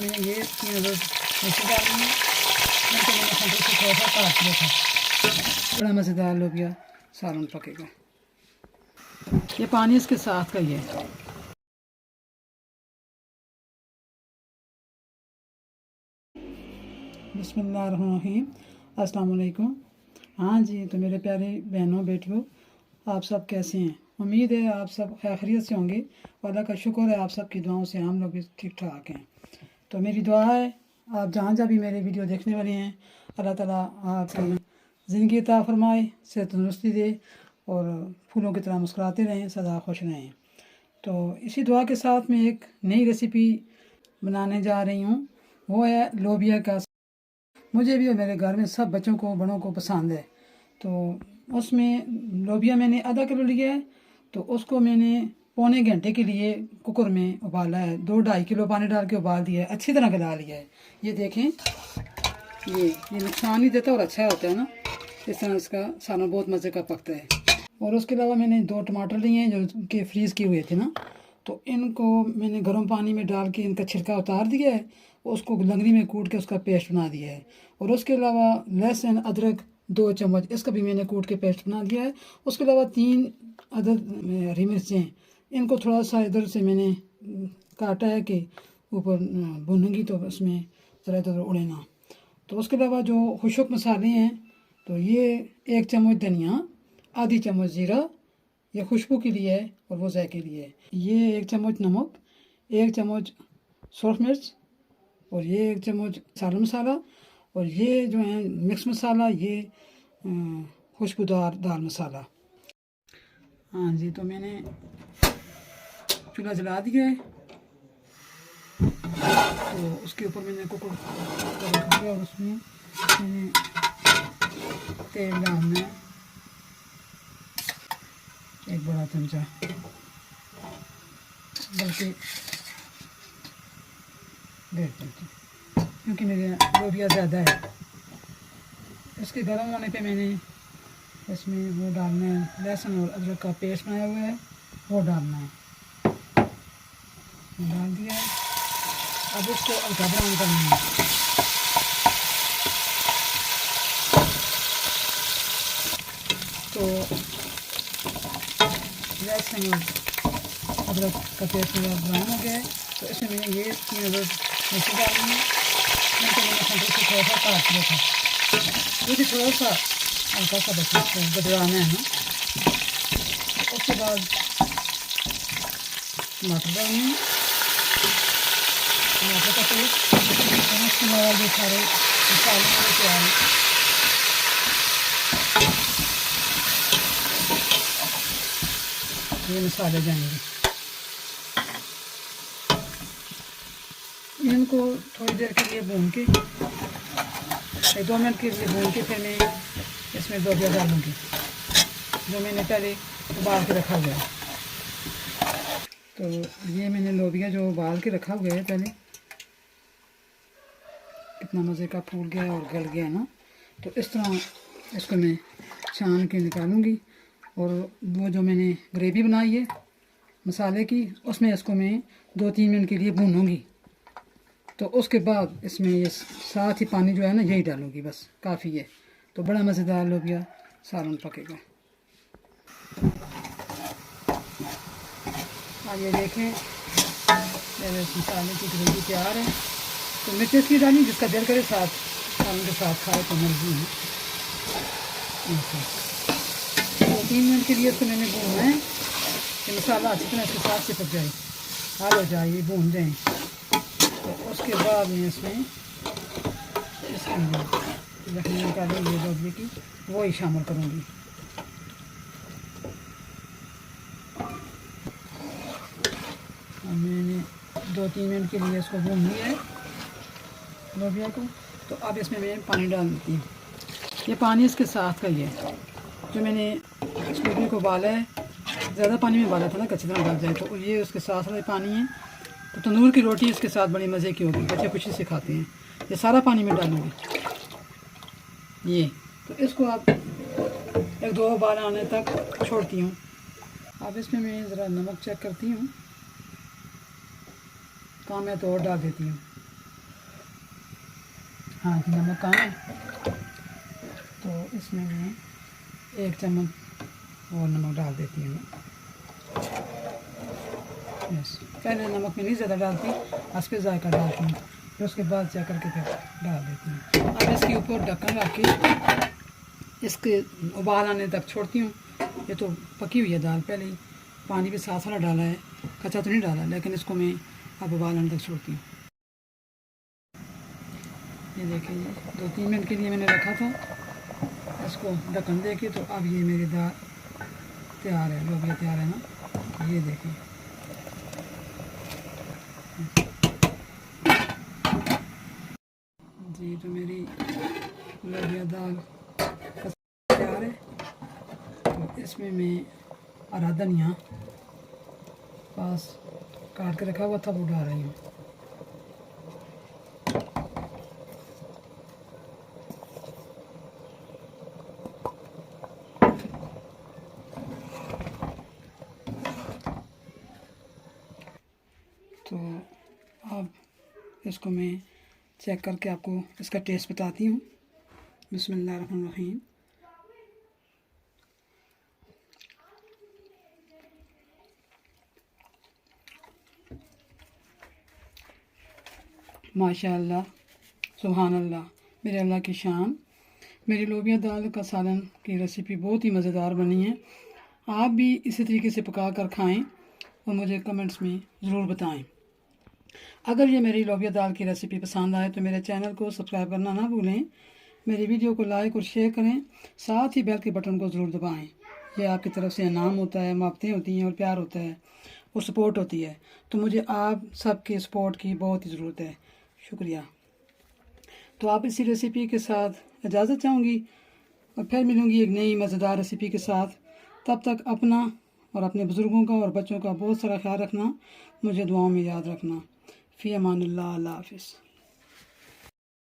मैंने ये 3 अदद मिर्ची डाली है। इनको मैंने खंडे से थोड़ा सा काट लिया था। बड़ा मज़ेदार लोबिया सालन पकेगा। ये पानी इसके साथ का ही है। बिस्मिल्लाहिर्रहमानिर्रहीम। अस्सलाम वालेकुम। हाँ जी, तो मेरे प्यारे बहनों बेटियों, आप सब कैसे हैं? उम्मीद है आप सब खैरियत से होंगे। अल्लाह का शुक्र है आप सब की दुआओं से हम लोग भी ठीक ठाक हैं। तो मेरी दुआ है आप जहाँ जहाँ भी मेरे वीडियो देखने वाले हैं, अल्लाह ताला आपको ज़िंदगी अता फरमाए, सेहत तंदुरुस्ती दे और फूलों की तरह मुस्कुराते रहें, सदा खुश रहें। तो इसी दुआ के साथ मैं एक नई रेसिपी बनाने जा रही हूँ। वो है लोबिया का। मुझे भी और मेरे घर में सब बच्चों को बड़ों को पसंद है। तो उसमें लोबिया मैंने आधा किलो लिया है। तो उसको मैंने पौने घंटे के लिए कुकर में उबाला है। 2-2.5 किलो पानी डाल के उबाल दिया है, अच्छी तरह गला लिया है। ये देखें, ये नुकसान नहीं देता और अच्छा होता है ना। इस तरह इसका सालन बहुत मज़े का पकता है। और उसके अलावा मैंने 2 टमाटर लिए हैं जो कि फ्रीज़ किए हुए थे ना। तो इनको मैंने गर्म पानी में डाल के इनका छिलका उतार दिया है। उसको लंगड़ी में कूट के उसका पेस्ट बना दिया है। और उसके अलावा लहसुन अदरक 2 चम्मच इसका भी मैंने कूट के पेस्ट बना दिया है। उसके अलावा 3 अदद हरी मिर्चें, इनको थोड़ा सा इधर से मैंने काटा है कि ऊपर भूनूंगी तो उसमें ज़रा इधर उड़े ना। तो उसके अलावा जो खुशक मसाले हैं, तो ये 1 चम्मच धनिया, आधी चम्मच ज़ीरा, ये खुशबू के लिए है और वो जायके के लिए है। ये 1 चम्मच नमक, 1 चम्मच सूरख मिर्च, और ये 1 चम्मच सालन मसाला, और ये जो है मिक्स मसाला, ये खुशबूदार दाल मसाला। हाँ जी, तो मैंने चूल्हा जला दिया है। तो उसके ऊपर मैंने कुकर रख दिया और उसमें मैंने तेल डालना है 1 बड़ा चमचा, बल्कि 1.5 चमचा, क्योंकि मेरे लोबिया ज़्यादा है। इसके गर्म होने पे मैंने इसमें वो डालना है, लहसुन और अदरक का पेस्ट बनाया हुआ है, वो डालना है। डाल दिया है। अब इसको हल्का ब्राउन करना है। तो लहसुन और अदरक का पेस्ट मेरा ब्राउन हो गया है। तो इसमें मैंने ये 3 अदद मिर्ची डाली है। इनको मैंने खंडे से थोड़ा सा काट लिया था। ये भी थोड़ा सा हल्का सा बस इसको गदराना है ना। उसके बाद टमाटर डालने हैं, टमाटर का पेस्ट, उसके बाद ये सारे मसाले मेरे तैयार हैं। ये मसाले जाएंगे, इनको थोड़ी देर के लिए भून के 2 मिनट के लिए भून के फिर मैं इसमें लोबिया डालूँगी जो मैंने पहले उबाल के रखा हुआ है। तो ये मैंने लोबिया जो उबाल के रखा हुआ है पहले, कितना मज़े का फूल गया और गल गया ना। तो इस तरह इसको मैं छान के निकालूंगी और वो जो मैंने ग्रेवी बनाई है मसाले की, उसमें इसको मैं 2-3 मिनट के लिए भूनूंगी। तो उसके बाद इसमें ये साथ ही पानी जो है ना यही डालूंगी, बस काफ़ी है। तो बड़ा मज़ेदार लोबिया सालन पकेगा। अब ये देखें मेरे मसाले की ग्रेवी तैयार है। तो मिर्च इसलिए डाली जिसका दिल करे साथ सालन के साथ खाए तो मर्जी है। 2-3 मिनट के लिए इसको मैंने भूनना है कि मसाला अच्छी तरह इसके साथ चिपक जाए, हाल हो जाए, ये भून जाए। तो उसके बाद मैं इसमें इसके अंदर यखनी निकालेंगे लोबिया की, वो ही शामिल करूँगी। मैंने 2-3 मिनट के लिए इसको भून लिया है लोबिया को। तो अब इसमें मैं पानी डाल देती हूँ। ये पानी इसके साथ का ही है जो मैंने इस लोबिया को उबाला है। ज़्यादा पानी में उबाला था ना, कच्ची तरह गल जाए। तो ये उसके साथ वाला पानी है। तो तंदूर की रोटी इसके साथ बड़ी मज़े की होगी, बच्चे खुशी से खाते हैं। ये सारा पानी में डालूँगी ये। तो इसको आप 1-2 उबाल आने तक छोड़ती हूँ। अब इसमें मैं ज़रा नमक चेक करती हूँ, काम है तो और डाल देती हूँ। हाँ नमक कहाँ है, तो इसमें मैं 1 चम्मच और नमक डाल देती हूँ। यस, पहले नमक में नहीं ज़्यादा डालती, बस फिर जायका डालती हूँ, फिर उसके बाद जा करके फिर डाल देती हूँ। अब इसके ऊपर ढक्कन रख के इसके उबाल आने तक छोड़ती हूँ। ये तो पकी हुई है दाल, पहले ही पानी भी साथ वाला डाला है, कच्चा तो नहीं डाला, लेकिन इसको मैं अब उबाल आने तक छोड़ती हूँ। ये देखिए, ये 2-3 मिनट के लिए मैंने रखा था इसको ढक्कन दे के, तो अब ये मेरी दाल तैयार है, लोबिया तैयार है ना। ये देखिए, जी तो मेरी लोबिया दाल तैयार है। तो इसमें मैं हरा धनिया पास काट के रखा हुआ था वो डाल रही हूँ। तो अब इसको मैं चेक करके आपको इसका टेस्ट बताती हूँ। बिस्मिल्लाहिर्रहमानिर्रहीम। माशाअल्लाह, सुभान अल्लाह, मेरे अल्लाह की शान। मेरी लोबिया दाल का सालन की रेसिपी बहुत ही मज़ेदार बनी है। आप भी इसी तरीके से पका कर खाएँ और मुझे कमेंट्स में ज़रूर बताएं। अगर ये मेरी लोबिया दाल की रेसिपी पसंद आए तो मेरे चैनल को सब्सक्राइब करना ना भूलें, मेरी वीडियो को लाइक और शेयर करें, साथ ही बेल के बटन को ज़रूर दबाएं। ये आपकी तरफ से इनाम होता है, मुआफ़तें होती हैं और प्यार होता है और सपोर्ट होती है। तो मुझे आप सबके सपोर्ट की बहुत ही ज़रूरत है। शुक्रिया। तो आप इसी रेसिपी के साथ इजाज़त चाहूँगी और फिर मिलूँगी एक नई मज़ेदार रेसिपी के साथ। तब तक अपना और अपने बुज़ुर्गों का और बच्चों का बहुत सारा ख्याल रखना, मुझे दुआओं में याद रखना। फ़ी अमानिल्लाह, अल्लाह हाफ़िज़।